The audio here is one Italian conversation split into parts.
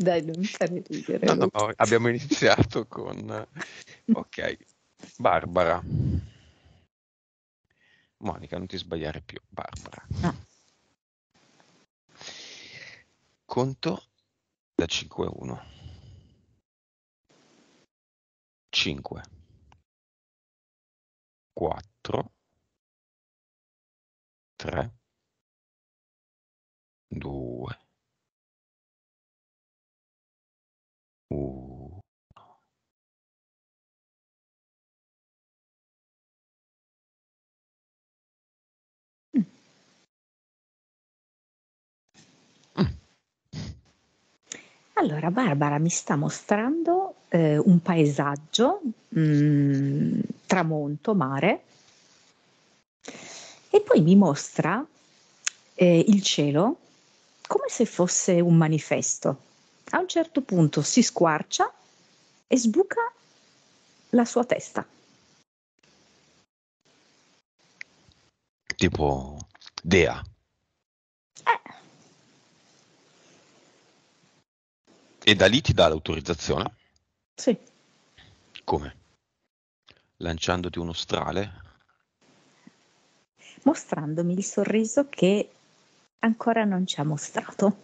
Dai, non mi fare ridere, No, no, Ruth. no, abbiamo iniziato con... Ok, Barbara. Monica, non ti sbagliare più. Barbara. No. Conto da 5 a 1. 5, 4, 3, 2, 1. Allora, Barbara mi sta mostrando un paesaggio, tramonto, mare, e poi mi mostra il cielo come se fosse un manifesto. A un certo punto si squarcia e sbuca la sua testa. Tipo Dea. Eh, E da lì ti dà l'autorizzazione? sì, Come? Lanciandoti uno strale? mostrandomi il sorriso che ancora non ci ha mostrato.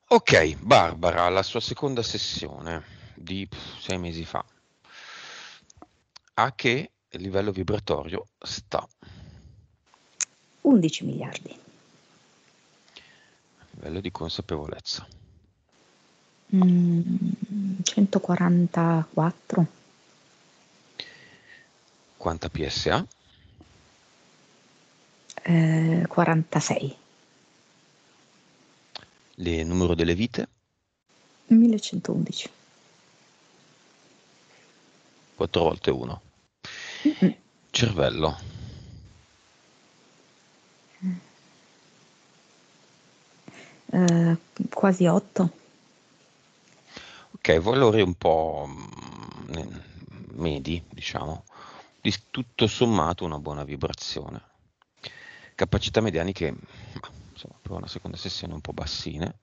Ok, Barbara, la sua seconda sessione di 6 mesi fa. A che livello vibratorio sta? 11 miliardi. Livello di consapevolezza. 144. Quanta PSA? 46. Il numero delle vite? 1111. 4 volte 1. Mm-mm. Cervello. Quasi 8. Ok, valori un po' medi, diciamo. Di tutto sommato una buona vibrazione. Capacità medianiche, ma, insomma, per una seconda sessione un po' bassine.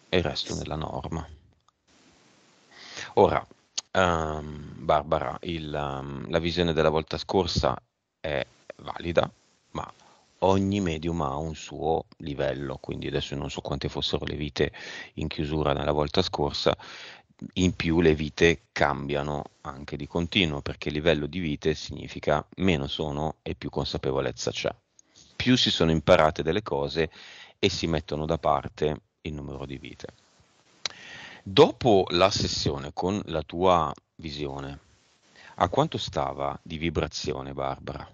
E il resto nella norma. Ora, Barbara, la visione della volta scorsa è valida, ma ogni medium ha un suo livello, quindi adesso non so quante fossero le vite in chiusura nella volta scorsa, in più le vite cambiano anche di continuo, perché livello di vite significa meno sono e più consapevolezza c'è. Più si sono imparate delle cose e si mettono da parte il numero di vite. Dopo la sessione con la tua visione, a quanto stava di vibrazione, Barbara?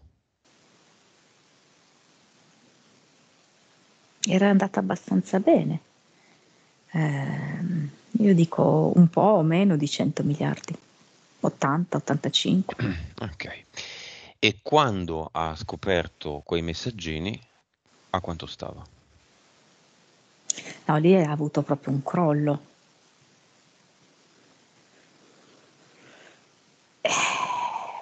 Era andata abbastanza bene. Io dico un po' meno di 100 miliardi. 80, 85. Ok. E quando ha scoperto quei messaggini, a quanto stava? No, lì ha avuto proprio un crollo.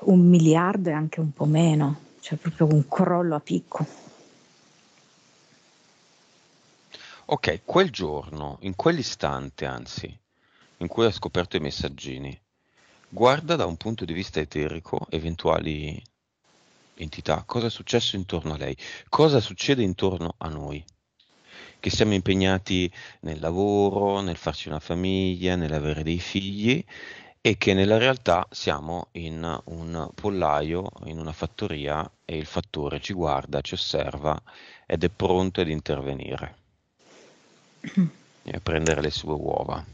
1 miliardo e anche un po' meno, cioè proprio un crollo a picco. Ok, quel giorno, in quell'istante, anzi, in cui ha scoperto i messaggini, guarda da un punto di vista eterico eventuali entità, cosa è successo intorno a lei, cosa succede intorno a noi, che siamo impegnati nel lavoro, nel farci una famiglia, nell'avere dei figli e che nella realtà siamo in un pollaio, in una fattoria e il fattore ci guarda, ci osserva ed è pronto ad intervenire e a prendere le sue uova.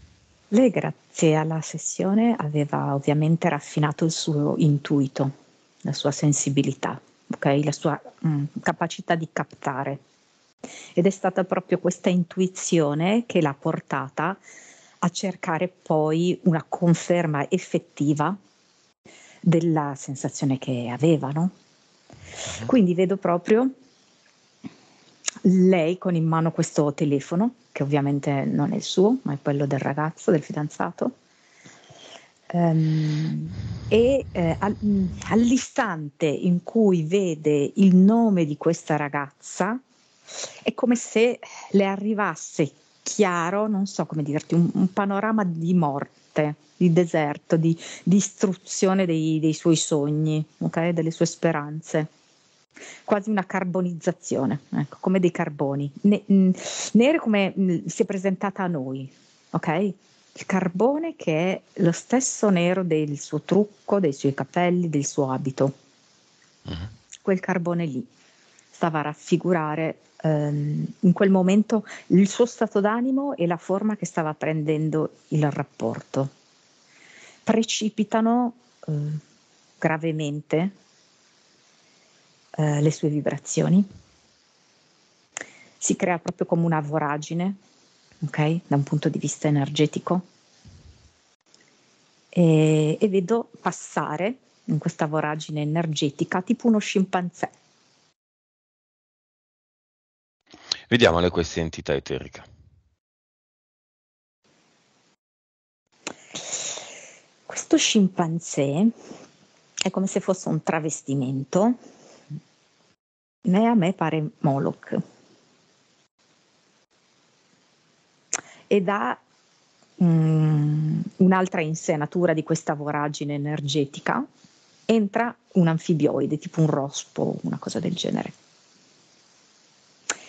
Lei, grazie alla sessione, aveva ovviamente raffinato il suo intuito, la sua sensibilità, okay? La sua capacità di captare. Ed è stata proprio questa intuizione che l'ha portata a cercare poi una conferma effettiva della sensazione che aveva, no? Mhm. Quindi vedo proprio lei con in mano questo telefono, che ovviamente non è il suo, ma è quello del ragazzo, del fidanzato. All'istante in cui vede il nome di questa ragazza, È come se le arrivasse chiaro, non so come dirti, un panorama di morte, di deserto, di distruzione dei suoi sogni, ok? Delle sue speranze. Quasi una carbonizzazione, ecco, come dei carboni. Nere come si è presentata a noi, ok? Il carbone che è lo stesso nero del suo trucco, dei suoi capelli, del suo abito. Quel carbone lì stava a raffigurare in quel momento il suo stato d'animo e la forma che stava prendendo il rapporto. Precipitano gravemente le sue vibrazioni. Si crea proprio come una voragine, ok? Da un punto di vista energetico. E vedo passare in questa voragine energetica tipo uno scimpanzé. Vediamole queste entità eteriche. Questo scimpanzé è come se fosse un travestimento, e a me pare Moloch. Ed ha un'altra insenatura di questa voragine energetica. Entra un anfibioide, tipo un rospo, una cosa del genere,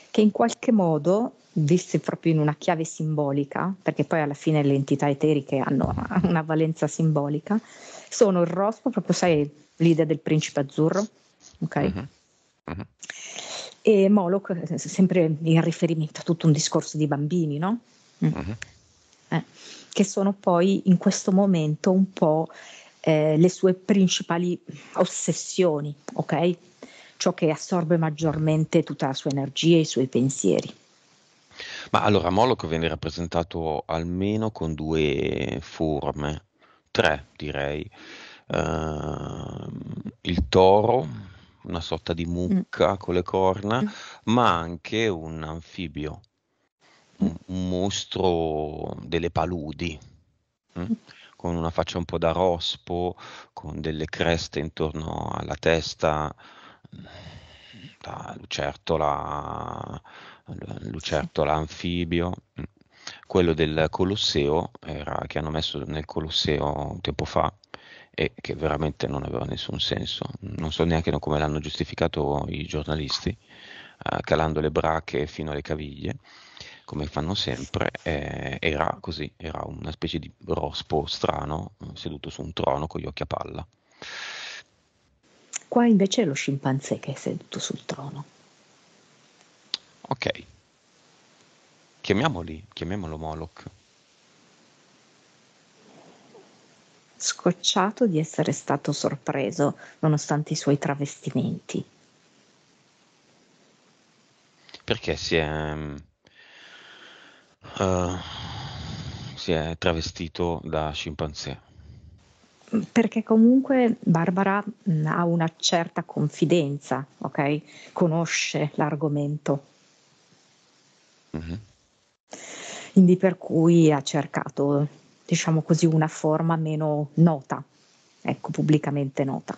che in qualche modo, viste proprio in una chiave simbolica, perché poi alla fine le entità eteriche hanno una valenza simbolica, sono il rospo, proprio sai l'idea del principe azzurro, ok? E Moloch, sempre in riferimento a tutto un discorso di bambini, no? Che sono poi in questo momento un po' le sue principali ossessioni, ok? Ciò che assorbe maggiormente tutta la sua energia e i suoi pensieri. Ma allora Moloch viene rappresentato almeno con 2 forme, 3 direi. Il toro, una sorta di mucca con le corna, ma anche un anfibio, un mostro delle paludi, con una faccia un po' da rospo, con delle creste intorno alla testa, da lucertola anfibio. Quello del Colosseo che hanno messo nel Colosseo un tempo fa e che veramente non aveva nessun senso. Non so neanche come l'hanno giustificato i giornalisti, calando le brache fino alle caviglie, come fanno sempre. Era così, era una specie di rospo strano, seduto su un trono con gli occhi a palla. Qua invece è lo scimpanzé che è seduto sul trono. Ok, chiamiamolo Moloch. Scocciato di essere stato sorpreso nonostante i suoi travestimenti. Perché si è travestito da scimpanzé? Perché comunque Barbara ha una certa confidenza, ok? Conosce l'argomento. Quindi per cui ha cercato, diciamo così, una forma meno nota, ecco, pubblicamente nota,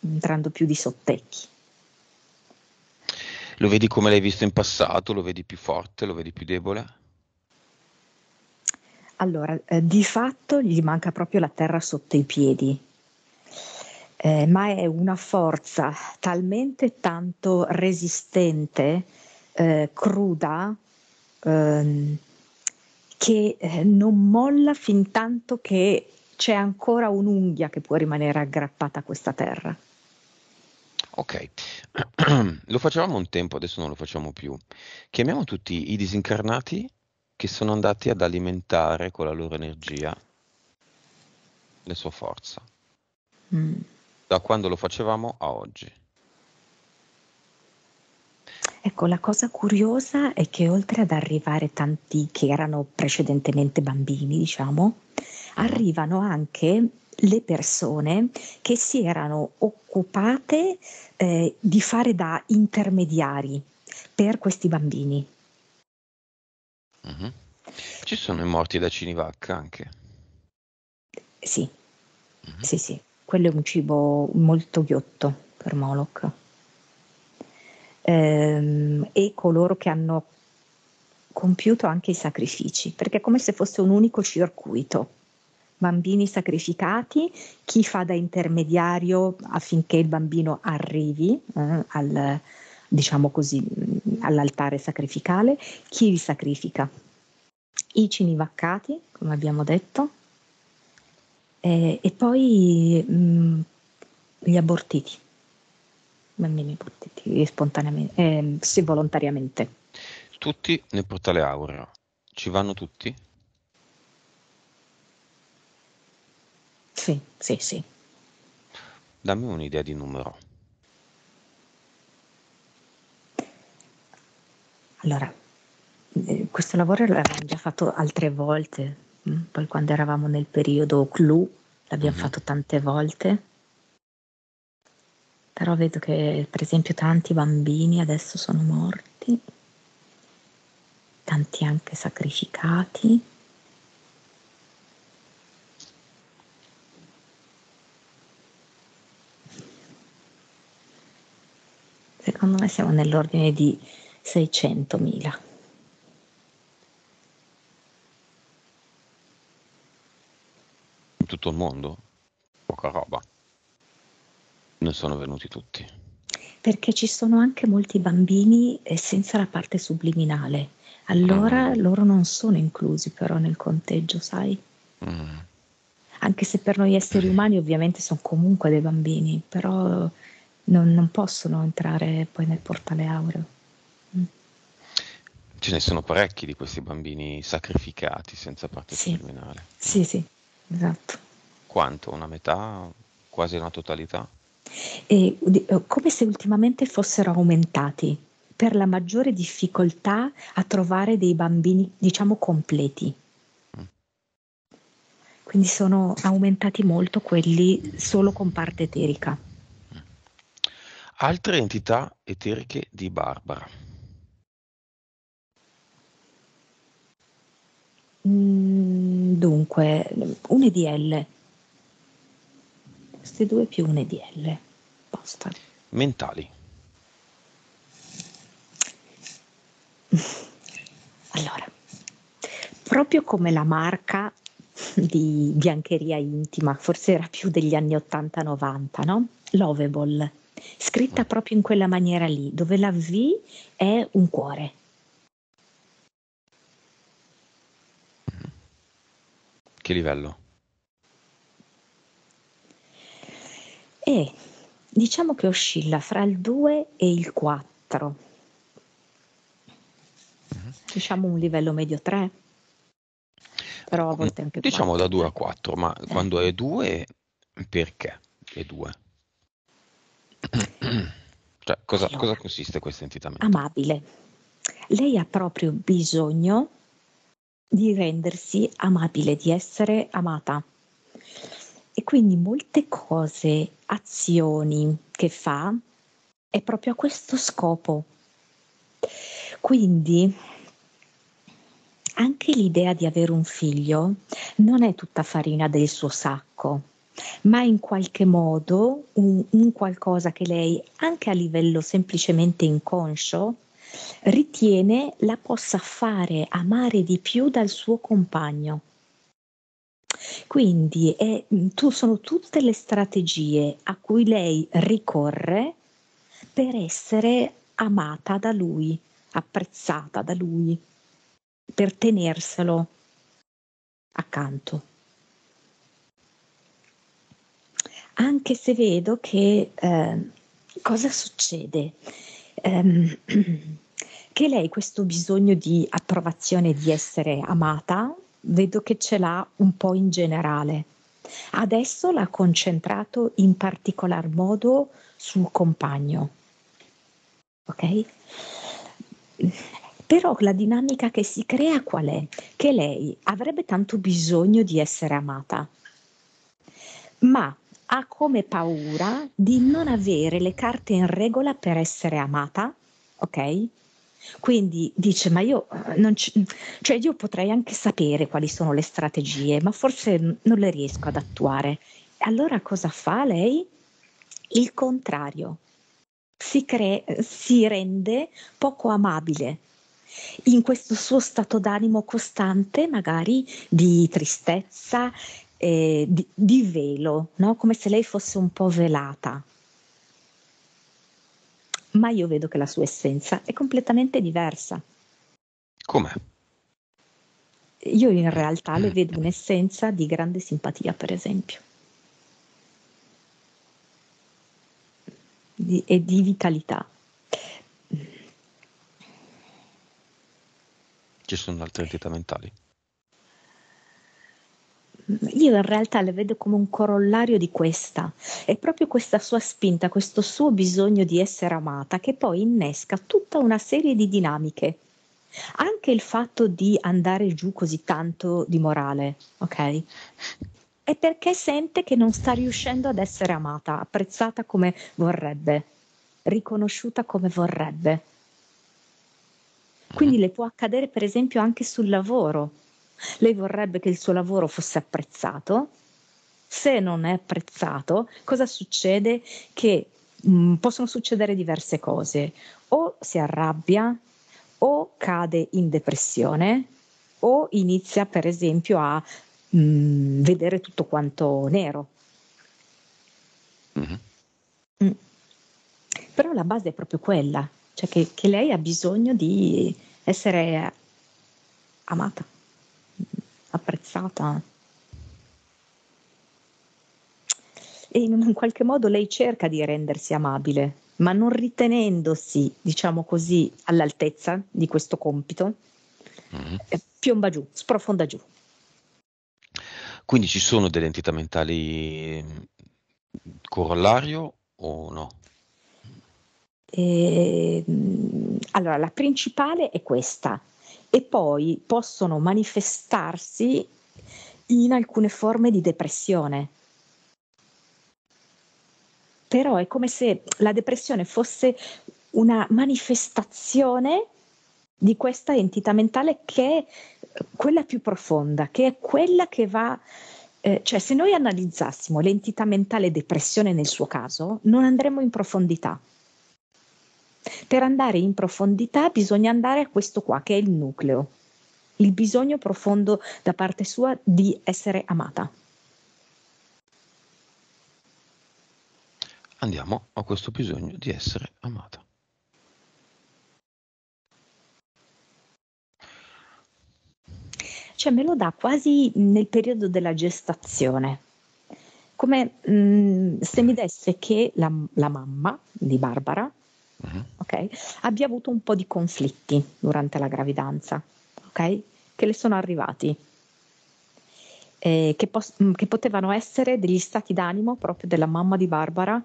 entrando più di sottecchi. Lo vedi come l'hai visto in passato? Lo vedi più forte? Lo vedi più debole? Allora, di fatto gli manca proprio la terra sotto i piedi, ma è una forza talmente tanto resistente, cruda, che non molla fin tanto che c'è ancora un'unghia che può rimanere aggrappata a questa terra. Ok, lo facevamo un tempo, adesso non lo facciamo più. Chiamiamo tutti i disincarnati che sono andati ad alimentare con la loro energia la sua forza, da quando lo facevamo a oggi. Ecco, la cosa curiosa è che oltre ad arrivare tanti che erano precedentemente bambini, diciamo, arrivano anche le persone che si erano occupate di fare da intermediari per questi bambini. Ci sono i morti da Cinivacca anche. Sì, sì, quello è un cibo molto ghiotto per Moloch. e coloro che hanno compiuto anche i sacrifici, perché è come se fosse un unico circuito. Bambini sacrificati, chi fa da intermediario affinché il bambino arrivi diciamo così, all'altare sacrificale, chi li sacrifica, i cinivaccati, come abbiamo detto, e poi gli abortiti, bambini abortiti spontaneamente, sì, volontariamente. Tutti nel portale aureo. Ci vanno tutti? Sì, sì, sì. Dammi un'idea di numero. Allora, questo lavoro l'abbiamo già fatto altre volte, poi quando eravamo nel periodo clou l'abbiamo Mhm. fatto tante volte, però vedo che per esempio tanti bambini adesso sono morti, tanti anche sacrificati. Secondo me siamo nell'ordine di 600.000. In tutto il mondo? Poca roba. Non sono venuti tutti. Perché ci sono anche molti bambini senza la parte subliminale, allora Mm, loro non sono inclusi però nel conteggio, sai? mm. Anche se per noi esseri umani ovviamente sono comunque dei bambini, però non possono entrare poi nel portale aureo. Mm. Ce ne sono parecchi di questi bambini sacrificati senza parte Sì, subliminale. sì, sì, esatto. Quanto? Una metà? Quasi una totalità? Come se ultimamente fossero aumentati per la maggiore difficoltà a trovare dei bambini, diciamo, completi. Mm. Quindi sono aumentati molto quelli solo con parte eterica. Altre entità eteriche di Barbara. Dunque, un EDL, queste due più un EDL, basta. Mentali. Allora, proprio come la marca di biancheria intima, forse era più degli anni 80-90, no? Lovable, Mm. scritta proprio in quella maniera lì, dove la V è un cuore. Che livello? E diciamo che oscilla fra il 2 e il 4, Mhm. diciamo un livello medio 3, però a volte anche Diciamo da 4, 2 a dai. 4, ma Eh. quando è 2, perché è 2? Cioè, cosa Allora, consiste questa entità mentale? amabile. Lei ha proprio bisogno di rendersi amabile, di essere amata. E quindi molte cose, azioni che fa è proprio a questo scopo. Quindi anche l'idea di avere un figlio non è tutta farina del suo sacco, ma in qualche modo un qualcosa che lei, anche a livello semplicemente inconscio, ritiene la possa fare amare di più dal suo compagno. Quindi sono tutte le strategie a cui lei ricorre per essere amata da lui, apprezzata da lui, per tenerselo accanto. Anche se vedo che cosa succede? Ehm, che lei questo bisogno di approvazione, di essere amata, vedo che ce l'ha un po' in generale. Adesso l'ha concentrato in particolar modo sul compagno, ok? Però la dinamica che si crea qual è? Che lei avrebbe tanto bisogno di essere amata, ma ha come paura di non avere le carte in regola per essere amata, ok? Quindi dice: Ma io cioè io potrei anche sapere quali sono le strategie, ma forse non le riesco ad attuare. Allora cosa fa lei? Il contrario. si rende poco amabile in questo suo stato d'animo costante, magari di tristezza, di velo, no? Come se lei fosse un po' velata. Ma io vedo che la sua essenza è completamente diversa. Com'è? Io in realtà le vedo un'essenza di grande simpatia, per esempio, e di vitalità. Ci sono altre entità mentali? Io in realtà le vedo come un corollario di questa. È proprio questa sua spinta, questo suo bisogno di essere amata che poi innesca tutta una serie di dinamiche. Anche il fatto di andare giù così tanto di morale, ok? È perché sente che non sta riuscendo ad essere amata, apprezzata come vorrebbe, riconosciuta come vorrebbe. Quindi le può accadere per esempio anche sul lavoro. Lei vorrebbe che il suo lavoro fosse apprezzato. Se non è apprezzato, cosa succede? Che possono succedere diverse cose. O si arrabbia, o cade in depressione, o inizia per esempio a vedere tutto quanto nero. Mhm. Mm. Però la base è proprio quella, cioè che lei ha bisogno di essere amata, apprezzata. E in un qualche modo lei cerca di rendersi amabile, ma non ritenendosi, diciamo così, all'altezza di questo compito, Mhm. piomba giù, sprofonda giù. Quindi ci sono delle entità mentali corollario o no? Allora, la principale è questa, e poi possono manifestarsi in alcune forme di depressione. Però è come se la depressione fosse una manifestazione di questa entità mentale che è quella più profonda, che è quella che va, cioè se noi analizzassimo l'entità mentale depressione nel suo caso, non andremo in profondità. Per andare in profondità bisogna andare a questo qua, che è il nucleo, il bisogno profondo da parte sua di essere amata. Andiamo a questo bisogno di essere amata. Cioè me lo dà quasi nel periodo della gestazione, come se mi desse che la mamma di Barbara, Mhm. ok, abbia avuto un po' di conflitti durante la gravidanza, ok, che le sono arrivati, che potevano essere degli stati d'animo proprio della mamma di Barbara,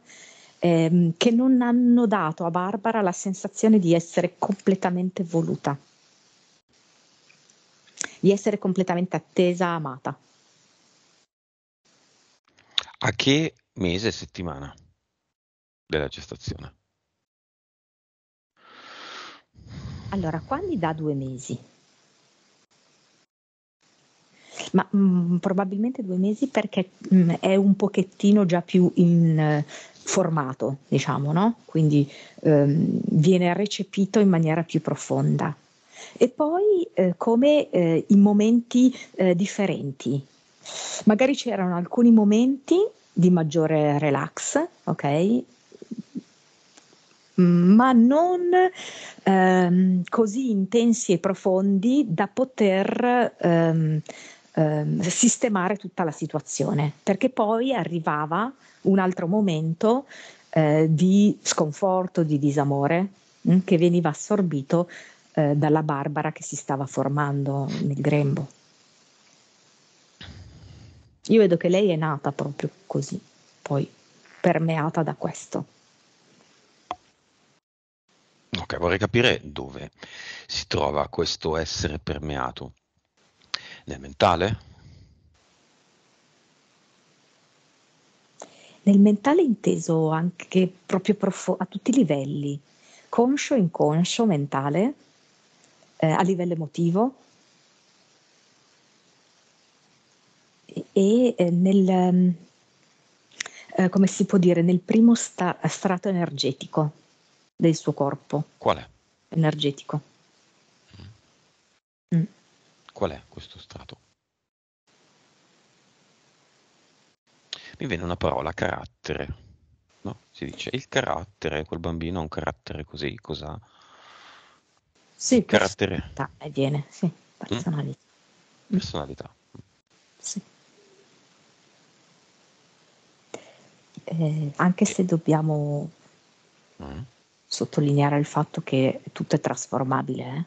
che non hanno dato a Barbara la sensazione di essere completamente voluta, di essere completamente attesa, amata. A che mese e settimana della gestazione? Allora, qua mi dà 2 mesi, ma probabilmente 2 mesi perché è un pochettino già più formato, diciamo, no? Quindi viene recepito in maniera più profonda. E poi come in momenti differenti. Magari c'erano alcuni momenti di maggiore relax, ok? Ma non così intensi e profondi da poter sistemare tutta la situazione, perché poi arrivava un altro momento di sconforto, di disamore, che veniva assorbito dalla Barbara che si stava formando nel grembo. Io vedo che lei è nata proprio così, poi permeata da questo. Ok, vorrei capire dove si trova questo essere permeato. Nel mentale? Nel mentale inteso anche proprio a tutti i livelli, conscio, inconscio, mentale, a livello emotivo e come si può dire, nel primo strato energetico. del suo corpo Qual è? energetico. Mm. Qual è questo strato? Mi viene una parola, carattere. No? Si dice il carattere, quel bambino ha un carattere così, cosa? Sì, Carattere. personalità, viene, sì, personalità. Personalità. Sì. Anche se dobbiamo sottolineare il fatto che tutto è trasformabile.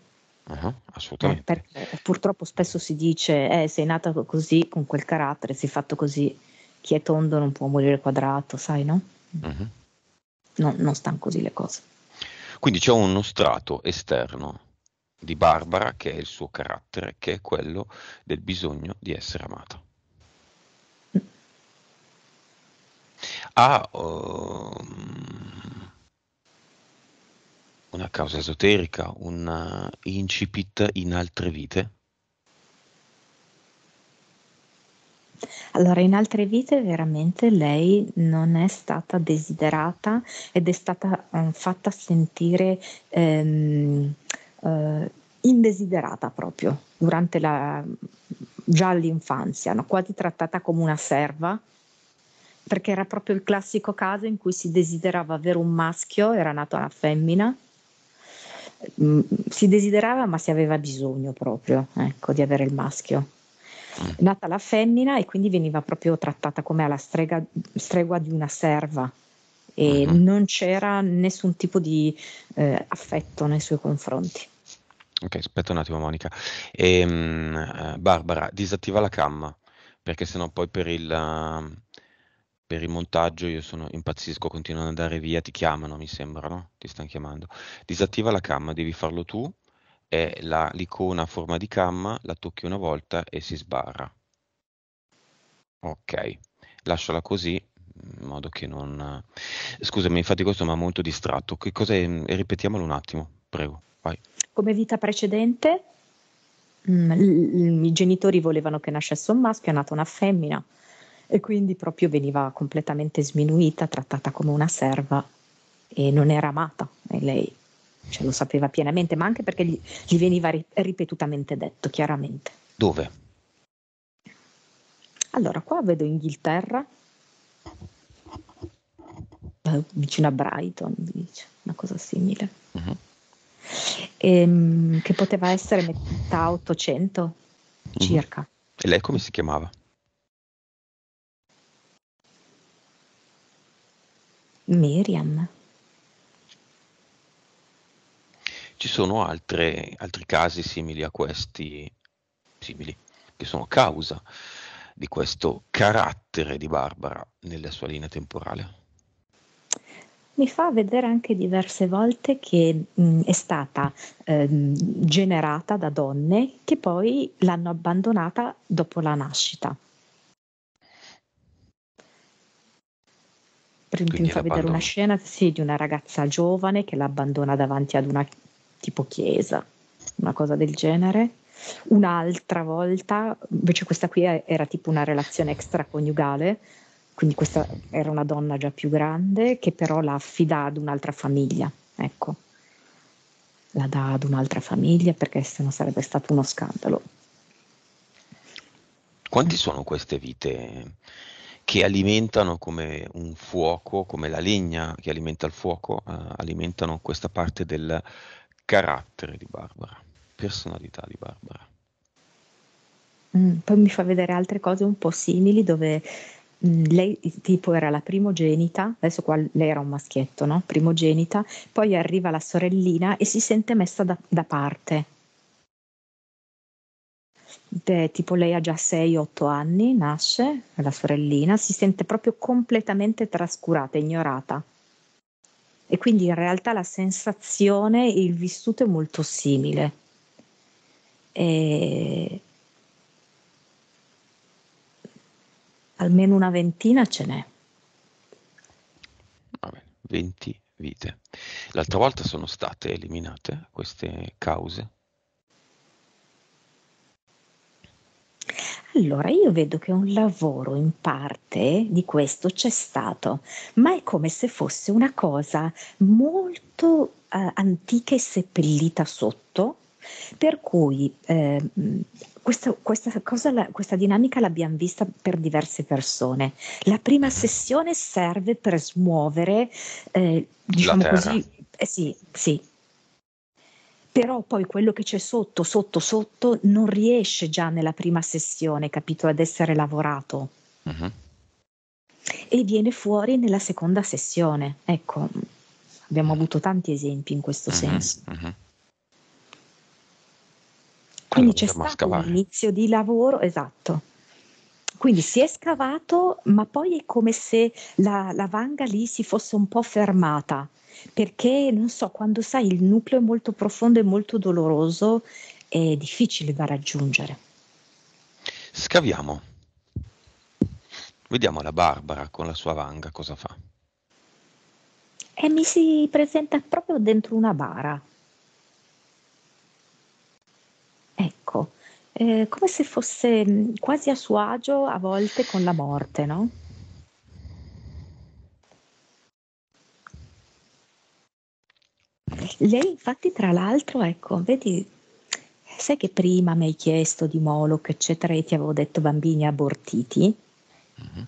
Assolutamente. Perché purtroppo spesso si dice sei nata così, con quel carattere, sei fatto così, chi è tondo non può morire quadrato, sai, no? Non stanno così le cose. Quindi c'è uno strato esterno di Barbara che è il suo carattere, che è quello del bisogno di essere amata. Ha una causa esoterica, un incipit in altre vite? Allora, in altre vite veramente lei non è stata desiderata ed è stata fatta sentire indesiderata proprio durante già all'infanzia, no? Quasi trattata come una serva, perché era proprio il classico caso in cui si desiderava avere un maschio, era nata una femmina, si desiderava ma si aveva bisogno proprio, ecco, di avere il maschio. È nata la femmina e quindi veniva proprio trattata come alla stregua di una serva e non c'era nessun tipo di affetto nei suoi confronti. Ok, aspetta un attimo Monica. Barbara, disattiva la cam, perché sennò poi per il montaggio io impazzisco, continuano ad andare via, ti chiamano mi sembra, no? Ti stanno chiamando. Disattiva la cam, devi farlo tu, è l'icona a forma di cam, la tocchi una volta e si sbarra. Ok, lasciala così, in modo che non... Scusami, infatti questo mi ha molto distratto. Che cos'è? Ripetiamolo un attimo, prego, vai. Come vita precedente, i genitori volevano che nascesse un maschio, è nata una femmina e quindi proprio veniva completamente sminuita, trattata come una serva e non era amata e lei lo sapeva pienamente, ma anche perché gli veniva ripetutamente detto chiaramente. Dove? Allora, qua vedo Inghilterra, vicino a Brighton, dice, una cosa simile. Che poteva essere metà 800 circa. E lei come si chiamava? Miriam. Ci sono altri casi simili a questi, che sono causa di questo carattere di Barbara nella sua linea temporale. Mi fa vedere anche diverse volte che è stata generata da donne che poi l'hanno abbandonata dopo la nascita. Per esempio mi Quindi fa vedere una l'abbandono. scena, sì, di una ragazza giovane che l'abbandona davanti ad una tipo chiesa, una cosa del genere. Un'altra volta, invece questa qui era tipo una relazione extraconiugale, quindi questa era una donna già più grande che però la affida ad un'altra famiglia, ecco. La dà ad un'altra famiglia perché sennò sarebbe stato uno scandalo. Quanti sono queste vite che alimentano come un fuoco, come la legna che alimenta il fuoco, alimentano questa parte del carattere di Barbara, personalità di Barbara? Poi mi fa vedere altre cose un po' simili dove lei tipo era la primogenita, adesso qua lei era un maschietto, no? Primogenita, poi arriva la sorellina e si sente messa da parte. Tipo lei ha già 6-8 anni, nasce, la sorellina, si sente proprio completamente trascurata, ignorata. E quindi in realtà la sensazione, il vissuto è molto simile. E almeno una ventina ce n'è. Va bene, 20 vite. L'altra volta sono state eliminate queste cause? Allora, io vedo che un lavoro in parte di questo c'è stato, ma è come se fosse una cosa molto antica e seppellita sotto, per cui questa dinamica l'abbiamo vista per diverse persone. La prima Mhm. sessione serve per smuovere, La diciamo terra. così, sì, sì, però poi quello che c'è sotto, sotto, sotto non riesce già nella prima sessione, capito, ad essere lavorato Mhm. e viene fuori nella seconda sessione. Ecco, abbiamo avuto tanti esempi in questo Mhm. senso. Mhm. Quindi Allora c'è andremo a stato un scavare. inizio di lavoro, esatto. Quindi si è scavato, ma poi è come se la vanga lì si fosse un po' fermata, perché non so, quando sai il nucleo è molto profondo e molto doloroso, è difficile da raggiungere. Scaviamo. Vediamo la Barbara con la sua vanga cosa fa. E mi si presenta proprio dentro una bara, ecco, come se fosse quasi a suo agio a volte con la morte, no? Lei infatti tra l'altro, ecco, vedi, sai che prima mi hai chiesto di Moloch, eccetera, e ti avevo detto bambini abortiti? Mhm.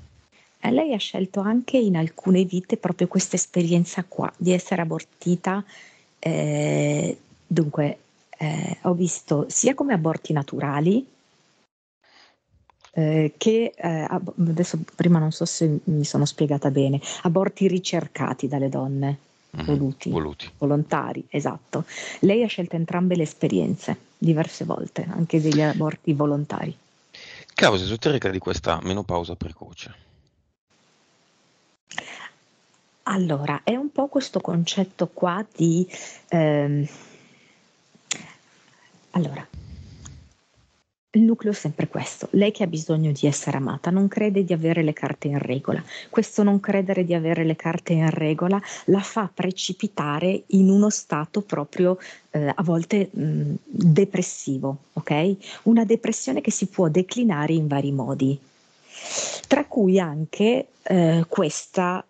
E lei ha scelto anche in alcune vite proprio questa esperienza qua, di essere abortita. Dunque, ho visto sia come aborti naturali, che adesso prima non so se mi sono spiegata bene, aborti ricercati dalle donne, Mhm. voluti, Voluti. volontari, esatto. Lei ha scelto entrambe le esperienze, diverse volte, anche degli aborti volontari. Causa esoterica di questa menopausa precoce. Allora, è un po' questo concetto qua di ehm, allora, il nucleo è sempre questo. Lei che ha bisogno di essere amata non crede di avere le carte in regola. Questo non credere di avere le carte in regola la fa precipitare in uno stato proprio a volte depressivo, ok? Una depressione che si può declinare in vari modi, tra cui anche questa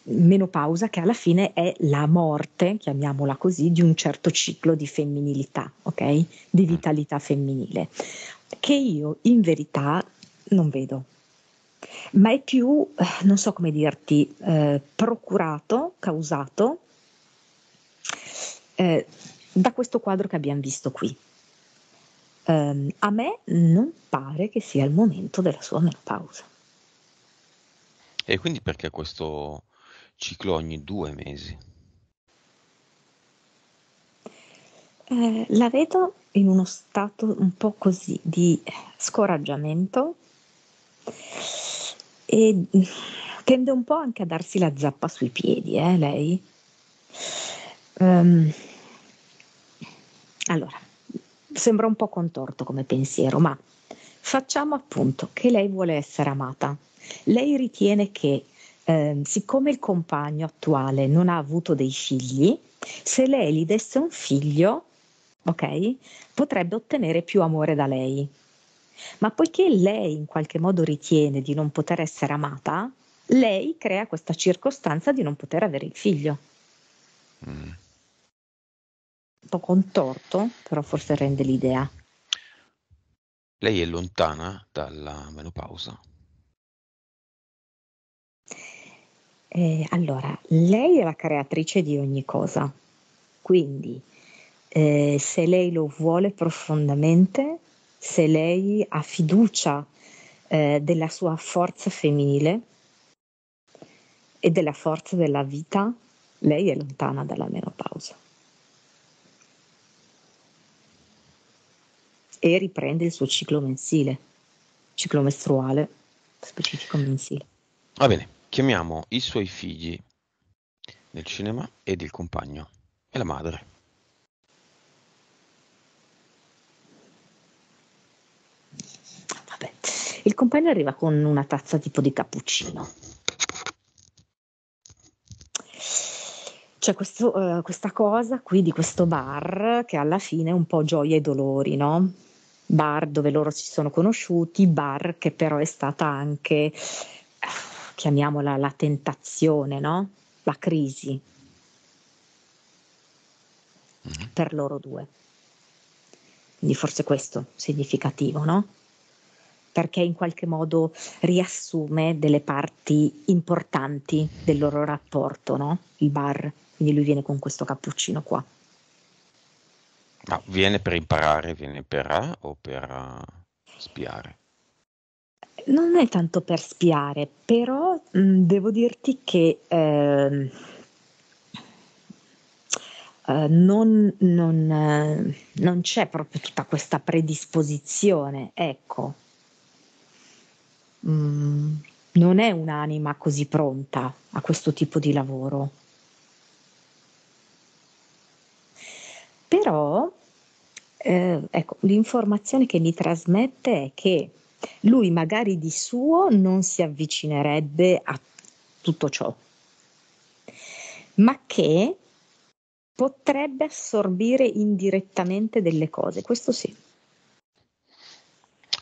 menopausa che alla fine è la morte, chiamiamola così, di un certo ciclo di femminilità, ok? Di Mm. vitalità femminile, che io in verità non vedo, ma è più, non so come dirti, procurato, causato eh, da questo quadro che abbiamo visto qui. A me non pare che sia il momento della sua menopausa. E quindi perché questo ciclo ogni 2 mesi? La vedo in uno stato un po' così di scoraggiamento e tende un po' anche a darsi la zappa sui piedi, lei. Ehm, allora, sembra un po' contorto come pensiero, ma facciamo appunto che lei vuole essere amata. Lei ritiene che, siccome il compagno attuale non ha avuto dei figli, se lei gli desse un figlio, ok, potrebbe ottenere più amore da lei. Ma poiché lei in qualche modo ritiene di non poter essere amata, lei crea questa circostanza di non poter avere il figlio. Mm. Un po' contorto, però forse rende l'idea. Lei è lontana dalla menopausa. Allora, lei è la creatrice di ogni cosa, quindi se lei lo vuole profondamente, se lei ha fiducia della sua forza femminile e della forza della vita, lei è lontana dalla menopausa e riprende il suo ciclo mestruale specifico mensile. Va bene, chiamiamo i suoi figli nel cinema ed il compagno e la madre. Vabbè. Il compagno arriva con una tazza tipo di cappuccino. C'è questa cosa qui di questo bar che alla fine è un po' gioia e dolori, no? bar dove loro si sono conosciuti, bar che però è stata anche, chiamiamola la tentazione, no? La crisi per loro due. Quindi forse questo significativo, no? Perché in qualche modo riassume delle parti importanti del loro rapporto, no? Il bar. Quindi lui viene con questo cappuccino qua. Ma viene per imparare, viene per o per spiare? Non è tanto per spiare, però devo dirti che non c'è proprio tutta questa predisposizione, ecco. Non è un'anima così pronta a questo tipo di lavoro. Però, ecco, l'informazione che mi trasmette è che lui magari di suo non si avvicinerebbe a tutto ciò, ma che potrebbe assorbire indirettamente delle cose, questo sì.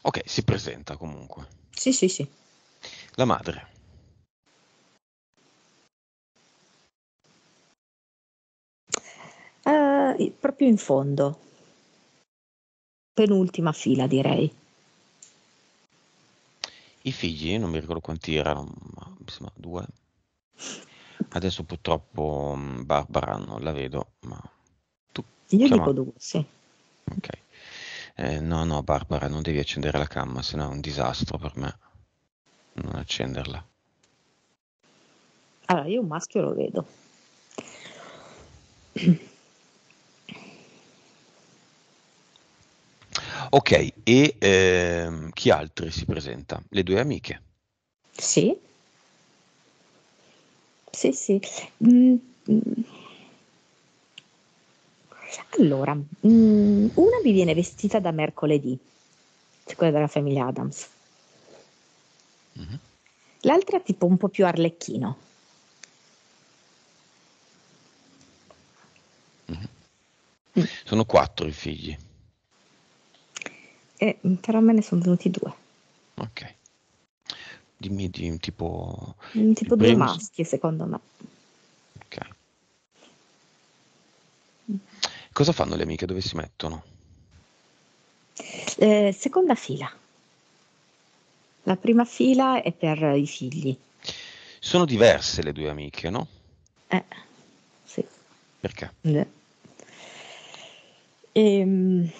Ok, si presenta comunque. Sì, sì, sì. La madre. Proprio in fondo, penultima fila direi. I figli, non mi ricordo quanti erano, ma mi sembra 2. Adesso purtroppo Barbara non la vedo, ma tu Io chiama. dico due, sì. Ok. No, Barbara, non devi accendere la camma, sennò è un disastro per me. Non accenderla. Allora, io un maschio lo vedo. Ok, e chi altri si presenta? Le 2 amiche. Sì, sì, sì. Mm, mm. Allora, una mi viene vestita da mercoledì, cioè quella della famiglia Adams. Mhm, L'altra tipo un po' più arlecchino. mhm. Mm. Sono 4 i figli. Però me ne sono venuti due. Ok. Dimmi di tipo il Tipo due primo. maschi, secondo me. Ok. Cosa fanno le amiche? Dove si mettono? Seconda fila. La prima fila è per i figli. Sono diverse le 2 amiche, no? Eh, sì. Perché? Eh. Ehm,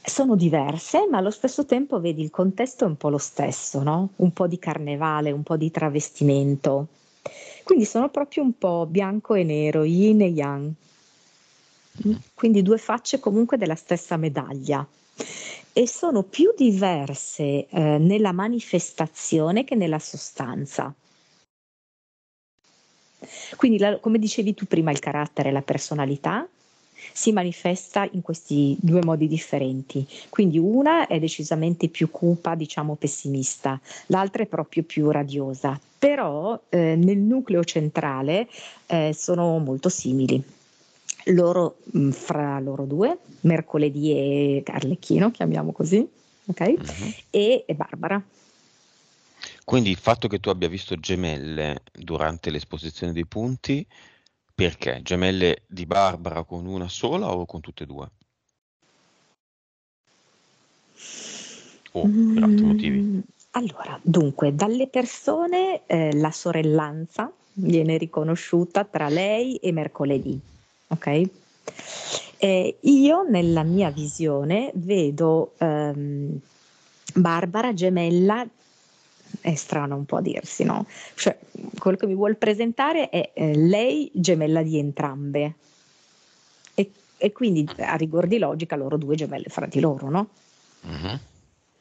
Sono diverse, ma allo stesso tempo vedi il contesto è un po' lo stesso, no? Un po' di carnevale, un po' di travestimento. Quindi sono proprio un po' bianco e nero, yin e yang. Mhm. Quindi due facce comunque della stessa medaglia. E sono più diverse nella manifestazione che nella sostanza. Quindi, come dicevi tu prima, il carattere, la personalità si manifesta in questi due modi differenti. Quindi una è decisamente più cupa, diciamo pessimista, l'altra è proprio più radiosa, però nel nucleo centrale sono molto simili. Loro, fra loro due, Mercoledì e Arlecchino, chiamiamo così, ok? Mhm. E Barbara. Quindi il fatto che tu abbia visto gemelle durante l'esposizione dei punti, perché? Gemelle di Barbara con una sola o con tutte e due? O per altri motivi? Allora, dunque, dalle persone la sorellanza viene riconosciuta tra lei e Mercoledì, ok? Io nella mia visione vedo Barbara gemella, è strano un po' a dirsi, no? Cioè, quello che mi vuol presentare è lei gemella di entrambe e quindi a rigor di logica loro due gemelle fra di loro, no? Mhm.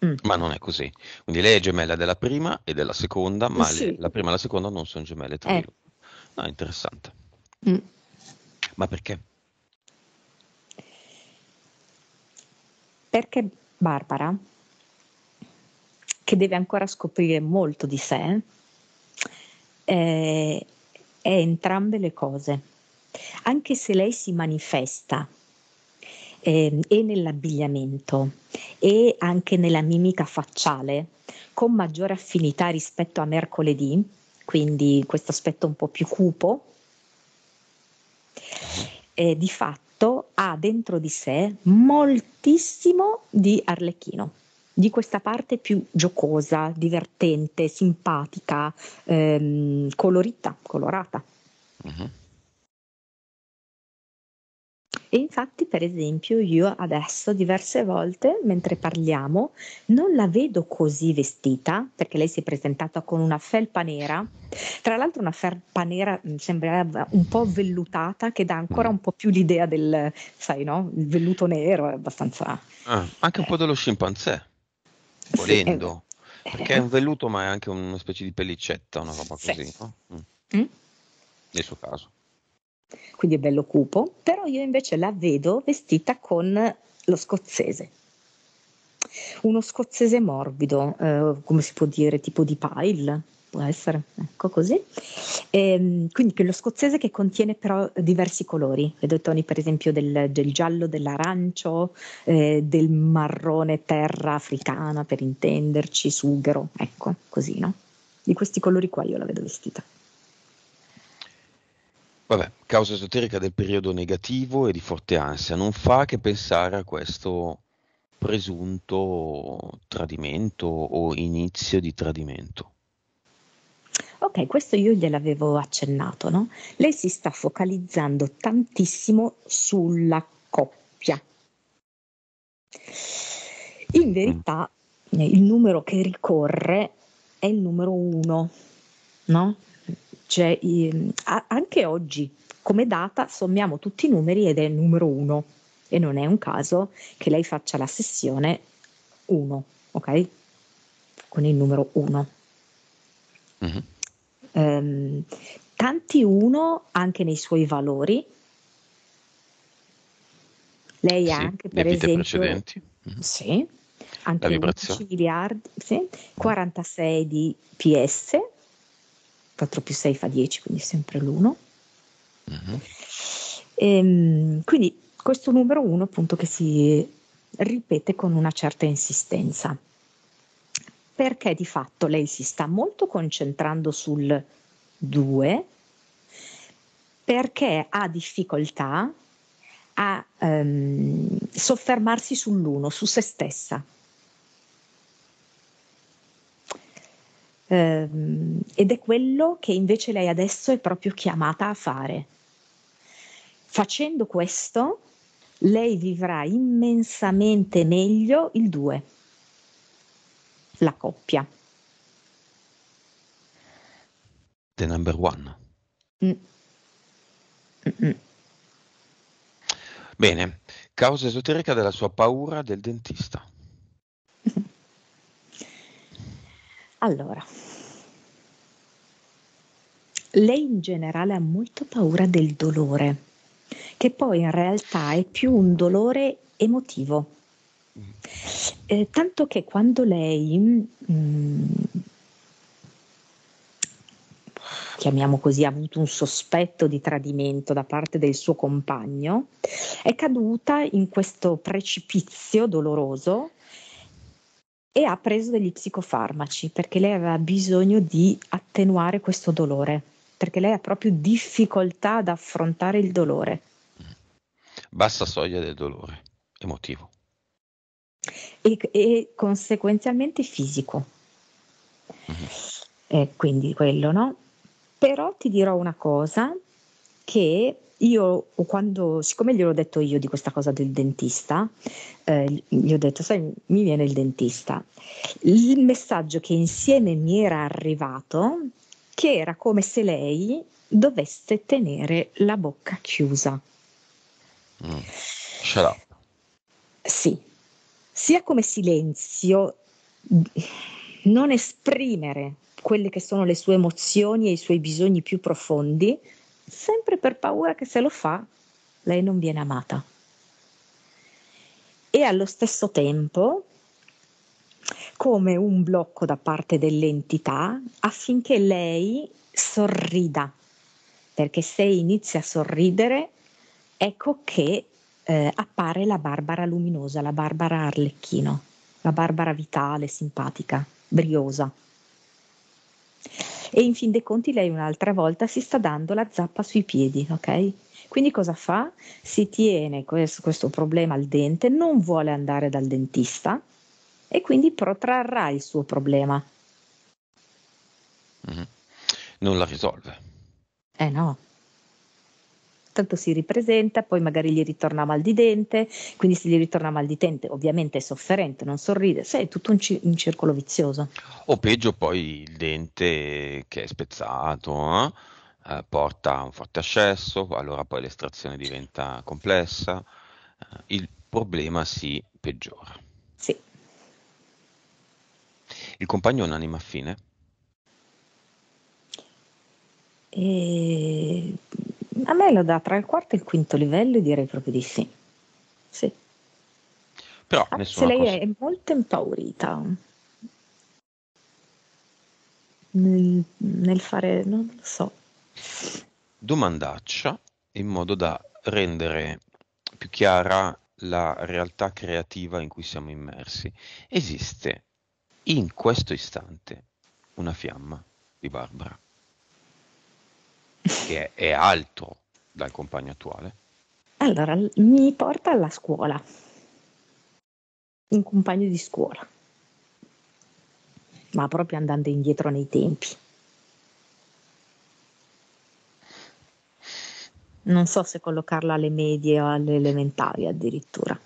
Mm. Ma non è così. Quindi lei è gemella della prima e della seconda, ma Sì, la prima e la seconda non sono gemelle tra di ecco. loro. Ah, interessante. Mm. Ma perché? Perché Barbara, che deve ancora scoprire molto di sé, è entrambe le cose. Anche se lei si manifesta e nell'abbigliamento e anche nella mimica facciale, con maggiore affinità rispetto a mercoledì, quindi questo aspetto un po' più cupo, di fatto ha dentro di sé moltissimo di Arlecchino, di questa parte più giocosa, divertente, simpatica, colorata. Mhm. E infatti, per esempio, io adesso diverse volte, mentre parliamo, non la vedo così vestita, perché lei si è presentata con una felpa nera. Tra l'altro una felpa nera sembrava un po' vellutata, che dà ancora Mm. un po' più l'idea del, sai, no? Il velluto nero è abbastanza... Anche un po' eh, dello scimpanzé, sì, volendo, perché è un velluto ma è anche una specie di pellicetta, una roba sì. così, no? Mm? Nel suo caso. Quindi è bello cupo, però io invece la vedo vestita con lo scozzese. Uno scozzese morbido, come si può dire, tipo di pile, può essere, ecco così. Quindi lo scozzese che contiene però diversi colori, vedo i toni per esempio del giallo, dell'arancio, del marrone terra africana per intenderci, sughero, ecco, così, no? Di questi colori qua io la vedo vestita. Vabbè, causa esoterica del periodo negativo e di forte ansia, non fa che pensare a questo presunto tradimento o inizio di tradimento. Ok, questo io gliel'avevo accennato, no? Lei si sta focalizzando tantissimo sulla coppia. In Mm. verità, il numero che ricorre è il numero 1, no? Cioè, anche oggi, come data, sommiamo tutti i numeri ed è il numero 1 e non è un caso che lei faccia la sessione 1, ok? Con il numero 1. Mhm. Ehm, Tanti 1 anche nei suoi valori. Lei ha Sì, anche le per vite esempio, precedenti. Mhm. sì, La anche 11 vibrazione. miliardi, sì, Mhm. 46 di PS, 4 più 6 fa 10, quindi sempre l'1. Mhm. Quindi questo numero 1 appunto che si ripete con una certa insistenza, perché di fatto lei si sta molto concentrando sul 2, perché ha difficoltà a soffermarsi sull'uno, su se stessa. Ed è quello che invece lei adesso è proprio chiamata a fare. Facendo questo, lei vivrà immensamente meglio il 2, la coppia. The number one. Mm, mm, mm. Bene, causa esoterica della sua paura del dentista. Allora, lei in generale ha molto paura del dolore, che poi in realtà è più un dolore emotivo. Mm. Tanto che quando lei, chiamiamo così, ha avuto un sospetto di tradimento da parte del suo compagno, è caduta in questo precipizio doloroso e ha preso degli psicofarmaci perché lei aveva bisogno di attenuare questo dolore, perché lei ha proprio difficoltà ad affrontare il dolore Bassa soglia del dolore emotivo. e conseguenzialmente fisico. Mhm. Quindi quello, no? Però ti dirò una cosa che io quando, siccome gliel'ho detto io di questa cosa del dentista, gli ho detto, sai, mi viene il dentista. Il messaggio che insieme mi era arrivato, che era come se lei dovesse tenere la bocca chiusa. Mm. Shut up. Sì, sia come silenzio, non esprimere quelle che sono le sue emozioni e i suoi bisogni più profondi, sempre per paura che se lo fa, lei non viene amata. E allo stesso tempo come un blocco da parte dell'entità affinché lei sorrida, perché se inizia a sorridere, ecco che appare la Barbara luminosa, la Barbara Arlecchino, la Barbara vitale, simpatica, briosa. E in fin dei conti lei un'altra volta si sta dando la zappa sui piedi, ok? Quindi cosa fa? Si tiene questo problema al dente, non vuole andare dal dentista e quindi protrarrà il suo problema. Non la risolve. No. Tanto si ripresenta, poi magari gli ritorna mal di dente, quindi se gli ritorna mal di dente ovviamente è sofferente, non sorride, sai, è tutto un circolo vizioso. O peggio poi il dente che è spezzato, porta a un forte ascesso, allora poi l'estrazione diventa complessa, il problema si peggiora. Sì. Il compagno è un'anima affine? E a me lo dà tra il quarto e il quinto livello e direi proprio di sì. Sì. Però Anche se nessuna lei è molto impaurita nel fare, non lo so. domandaccia in modo da rendere più chiara la realtà creativa in cui siamo immersi. Esiste in questo istante una fiamma di Barbara che è altro dal compagno attuale? Allora, mi porta alla scuola, un compagno di scuola, ma proprio andando indietro nei tempi. Non so se collocarla alle medie o alle elementari addirittura.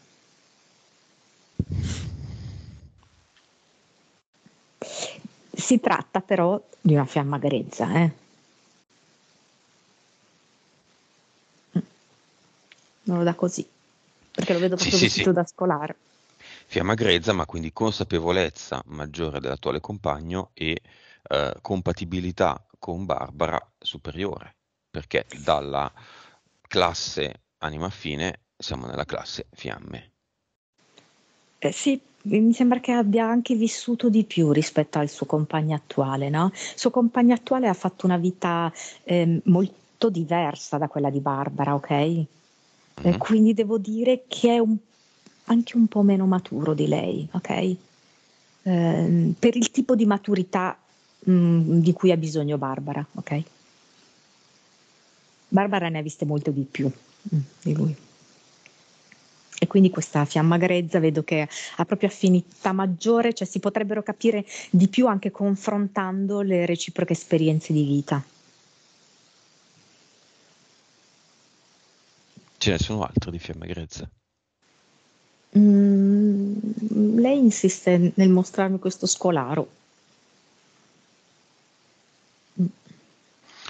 Si tratta però di una fiamma grezza, Non lo dà così, perché lo vedo Sì, proprio sì, sì. vestito da scolare. Fiamma grezza, ma quindi consapevolezza maggiore dell'attuale compagno e compatibilità con Barbara superiore, perché dalla classe anima affine siamo nella classe fiamme. Sì, mi sembra che abbia anche vissuto di più rispetto al suo compagno attuale, no? Il suo compagno attuale ha fatto una vita molto diversa da quella di Barbara, ok? Mhm. Quindi devo dire che è anche un po' meno maturo di lei, ok? Per il tipo di maturità di cui ha bisogno Barbara, ok? Barbara ne ha viste molto di più di lui. E quindi questa fiamma grezza vedo che ha proprio affinità maggiore, cioè si potrebbero capire di più anche confrontando le reciproche esperienze di vita. Ce ne sono altre di fiamme grezze. Lei insiste nel mostrarmi questo scolaro.